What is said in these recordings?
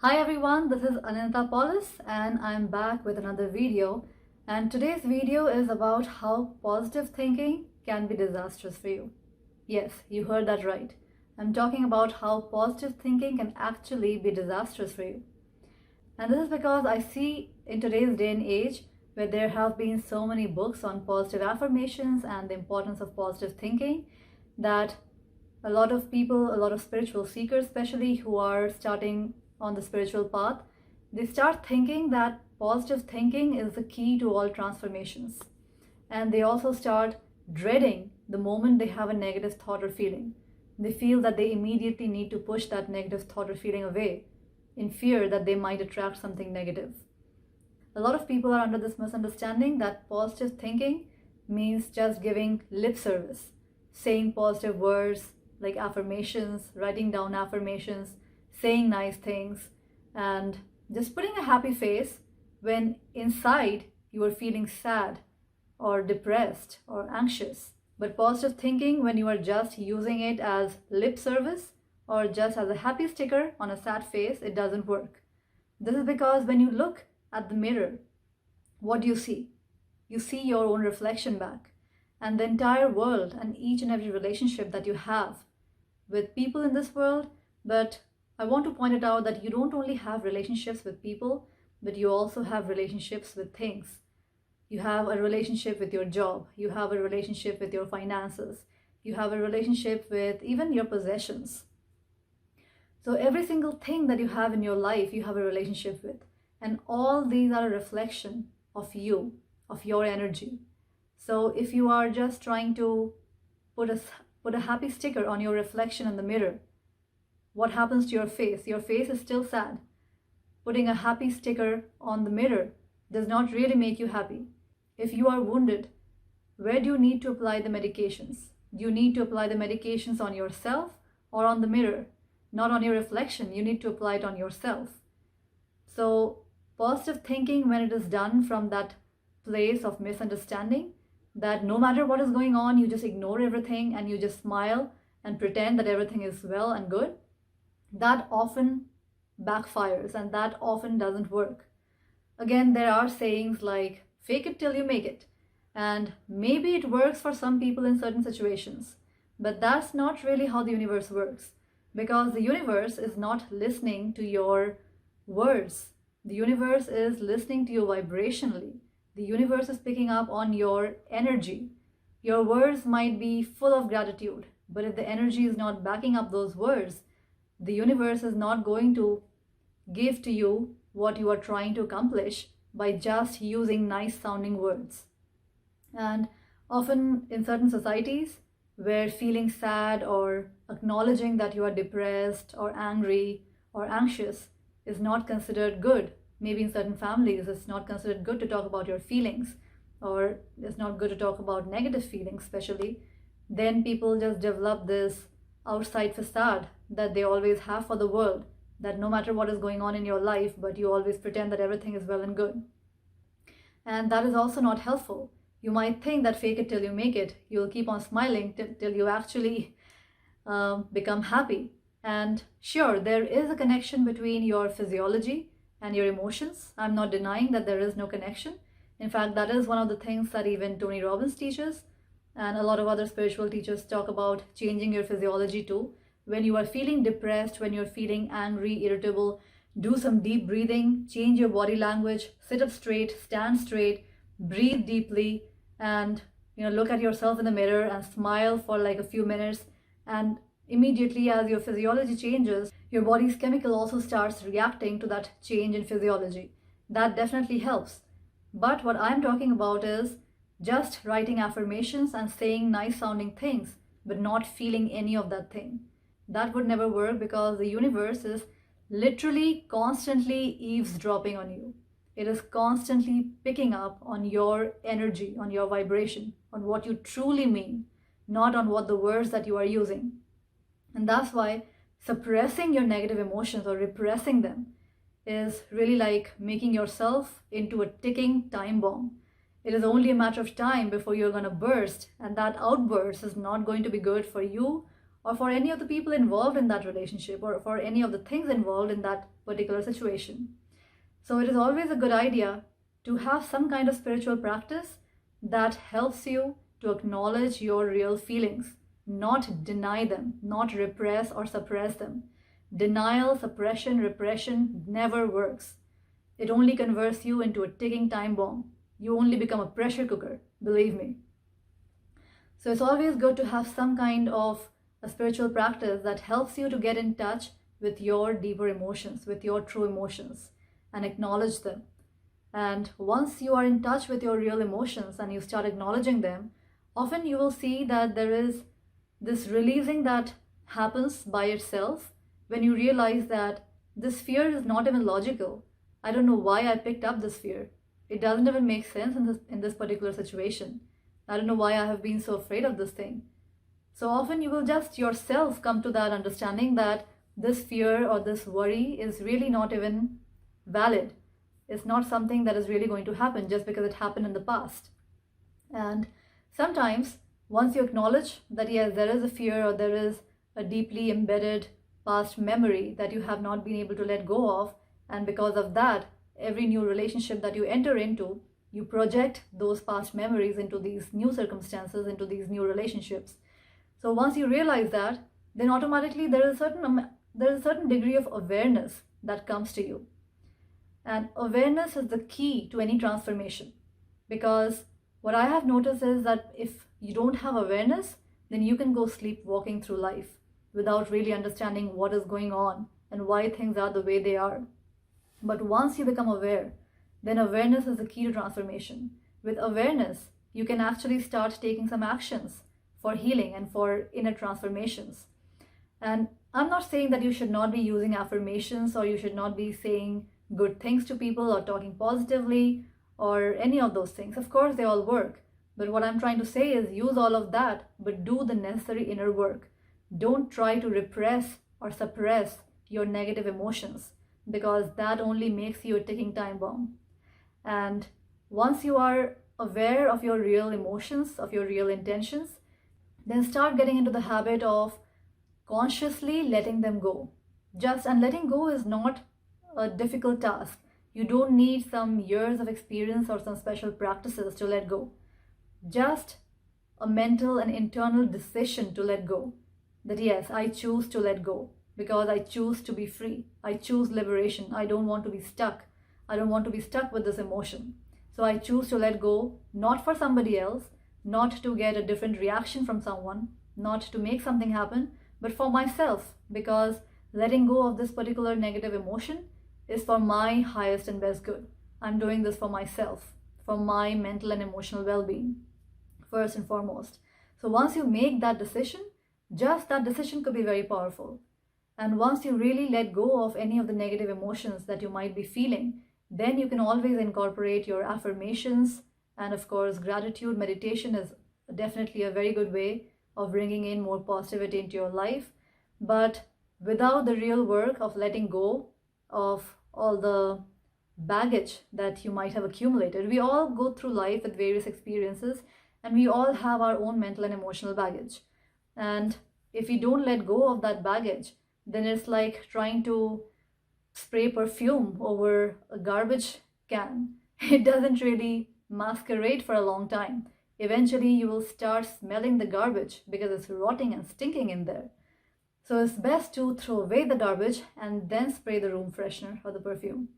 Hi everyone, this is Annindita and I'm back with another video. And today's video is about how positive thinking can be disastrous for you. Yes, you heard that right. I'm talking about how positive thinking can actually be disastrous for you. And this is because I see in today's day and age where there have been so many books on positive affirmations and the importance of positive thinking that a lot of people, a lot of spiritual seekers especially who are starting on the spiritual path, they start thinking that positive thinking is the key to all transformations. And they also start dreading the moment they have a negative thought or feeling. They feel that they immediately need to push that negative thought or feeling away in fear that they might attract something negative. A lot of people are under this misunderstanding that positive thinking means just giving lip service, saying positive words like affirmations, writing down affirmations, saying nice things, and just putting a happy face when inside you are feeling sad or depressed or anxious. But positive thinking, when you are just using it as lip service or just as a happy sticker on a sad face, it doesn't work. This is because when you look at the mirror, what do you see? You see your own reflection back, and the entire world and each and every relationship that you have with people in this world. But I want to point it out that you don't only have relationships with people, but you also have relationships with things. You have a relationship with your job, you have a relationship with your finances, you have a relationship with even your possessions. So every single thing that you have in your life, you have a relationship with. And all these are a reflection of you, of your energy. So if you are just trying to put a happy sticker on your reflection in the mirror, what happens to your face? Your face is still sad. Putting a happy sticker on the mirror does not really make you happy. If you are wounded, where do you need to apply the medications? Do you need to apply the medications on yourself or on the mirror? Not on your reflection. You need to apply it on yourself. So positive thinking, when it is done from that place of misunderstanding, that no matter what is going on, you just ignore everything and you just smile and pretend that everything is well and good, that often backfires and that often doesn't work. Again, there are sayings like fake it till you make it, and maybe it works for some people in certain situations, but that's not really how the universe works, because the universe is not listening to your words. The universe is listening to you vibrationally. The universe is picking up on your energy. Your words might be full of gratitude, but if the energy is not backing up those words, the universe is not going to give to you what you are trying to accomplish by just using nice sounding words. And often in certain societies where feeling sad or acknowledging that you are depressed or angry or anxious is not considered good, maybe in certain families it's not considered good to talk about your feelings, or it's not good to talk about negative feelings especially, then people just develop this outside facade that they always have for the world, that no matter what is going on in your life, but you always pretend that everything is well and good. And that is also not helpful. You might think that fake it till you make it. You'll keep on smiling till you actually become happy. And sure, there is a connection between your physiology and your emotions. I'm not denying that there is no connection. In fact, that is one of the things that even Tony Robbins teaches, and a lot of other spiritual teachers talk about changing your physiology too. When you are feeling depressed, when you're feeling angry, irritable, do some deep breathing, change your body language, sit up straight, stand straight, breathe deeply, and look at yourself in the mirror and smile for like a few minutes. And immediately as your physiology changes, your body's chemical also starts reacting to that change in physiology. That definitely helps. But what I'm talking about is just writing affirmations and saying nice sounding things, but not feeling any of that thing. That would never work, because the universe is literally constantly eavesdropping on you. It is constantly picking up on your energy, on your vibration, on what you truly mean, not on what the words that you are using. And that's why suppressing your negative emotions or repressing them is really like making yourself into a ticking time bomb. It is only a matter of time before you're going to burst, and that outburst is not going to be good for you or for any of the people involved in that relationship, or for any of the things involved in that particular situation. So it is always a good idea to have some kind of spiritual practice that helps you to acknowledge your real feelings, not deny them, not repress or suppress them. Denial, suppression, repression never works. It only converts you into a ticking time bomb. You only become a pressure cooker, believe me. So it's always good to have some kind of a spiritual practice that helps you to get in touch with your deeper emotions, with your true emotions, and acknowledge them. And once you are in touch with your real emotions and you start acknowledging them, often you will see that there is this releasing that happens by itself when you realize that this fear is not even logical. I don't know why I picked up this fear. It doesn't even make sense in this particular situation. I don't know why I have been so afraid of this thing. So often you will just yourself come to that understanding that this fear or this worry is really not even valid. It's not something that is really going to happen just because it happened in the past. And sometimes once you acknowledge that yes, there is a fear or there is a deeply embedded past memory that you have not been able to let go of, and because of that, every new relationship that you enter into, you project those past memories into these new circumstances, into these new relationships. So once you realize that, then automatically there is a certain degree of awareness that comes to you. And awareness is the key to any transformation, because what I have noticed is that if you don't have awareness, then you can go sleepwalking through life without really understanding what is going on and why things are the way they are. But once you become aware, then awareness is the key to transformation. With awareness, you can actually start taking some actions for healing and for inner transformations. And I'm not saying that you should not be using affirmations or you should not be saying good things to people or talking positively or any of those things. Of course, they all work. But what I'm trying to say is use all of that, but do the necessary inner work. Don't try to repress or suppress your negative emotions, because that only makes you a ticking time bomb. And once you are aware of your real emotions, of your real intentions, then start getting into the habit of consciously letting them go. And letting go is not a difficult task. You don't need some years of experience or some special practices to let go. Just a mental and internal decision to let go. That yes, I choose to let go because I choose to be free. I choose liberation. I don't want to be stuck. I don't want to be stuck with this emotion. So I choose to let go, not for somebody else, not to get a different reaction from someone, not to make something happen, but for myself, because letting go of this particular negative emotion is for my highest and best good. I'm doing this for myself, for my mental and emotional well-being, first and foremost. So once you make that decision, just that decision could be very powerful. And once you really let go of any of the negative emotions that you might be feeling, then you can always incorporate your affirmations. And of course, gratitude meditation is definitely a very good way of bringing in more positivity into your life. But without the real work of letting go of all the baggage that you might have accumulated, we all go through life with various experiences and we all have our own mental and emotional baggage. And if we don't let go of that baggage, then it's like trying to spray perfume over a garbage can. It doesn't really masquerade for a long time. Eventually you will start smelling the garbage because it's rotting and stinking in there. So it's best to throw away the garbage and then spray the room freshener or the perfume.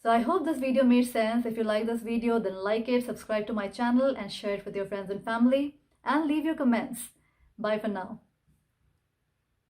So I hope this video made sense. If you like this video, then like it, subscribe to my channel and share it with your friends and family, and leave your comments. Bye for now.